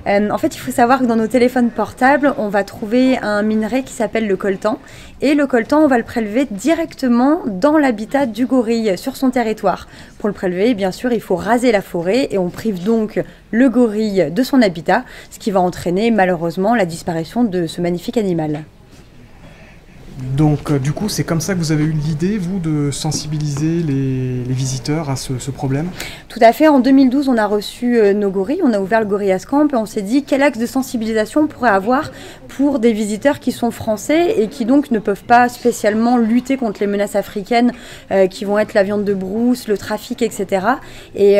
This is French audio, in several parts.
En fait, il faut savoir que dans nos téléphones portables, on va trouver un minerai qui s'appelle le coltan. Et le coltan, on va le prélever directement dans l'habitat du gorille, sur son territoire. Pour le prélever, bien sûr, il faut raser la forêt et on prive donc le gorille de son habitat, ce qui va entraîner malheureusement la disparition de ce magnifique animal. Donc du coup, c'est comme ça que vous avez eu l'idée, vous, de sensibiliser les visiteurs à ce problème? Tout à fait. En 2012, on a reçu nos gorilles, on a ouvert le Gorillaz Camp et on s'est dit quel axe de sensibilisation on pourrait avoir pour des visiteurs qui sont français et qui donc ne peuvent pas spécialement lutter contre les menaces africaines qui vont être la viande de brousse, le trafic, etc. Et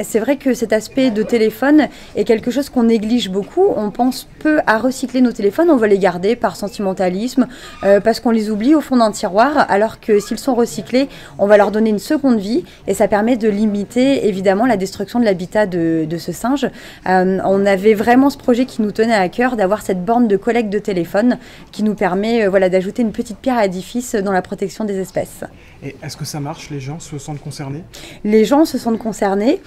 c'est vrai que cet aspect de téléphone est quelque chose qu'on néglige beaucoup. On pense peu à recycler nos téléphones, on va les garder par sentimentalisme, parce qu'on les oublie au fond d'un tiroir, alors que s'ils sont recyclés, on va leur donner une seconde vie et ça permet de limiter évidemment la destruction de l'habitat de ce singe. On avait vraiment ce projet qui nous tenait à cœur d'avoir cette borne de collecte de téléphone qui nous permet voilà, d'ajouter une petite pierre à l'édifice dans la protection des espèces. Et est-ce que ça marche? Les gens se sentent concernés? Les gens se sentent concernés.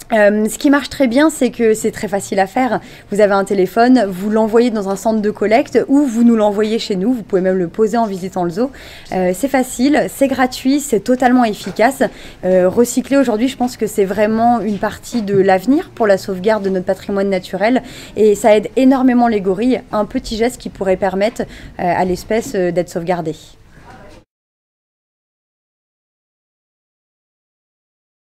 Ce qui marche très bien, c'est que c'est très facile à faire. Vous avez un téléphone, vous l'envoyez dans un centre de collecte ou vous nous l'envoyez chez nous. Vous pouvez même le poser en visitant le zoo. C'est facile, c'est gratuit, c'est totalement efficace. Recycler aujourd'hui, je pense que c'est vraiment une partie de l'avenir pour la sauvegarde de notre patrimoine naturel et ça aide énormément les gorilles. Un petit geste qui pourrait permettre à l'espèce d'être sauvegardée.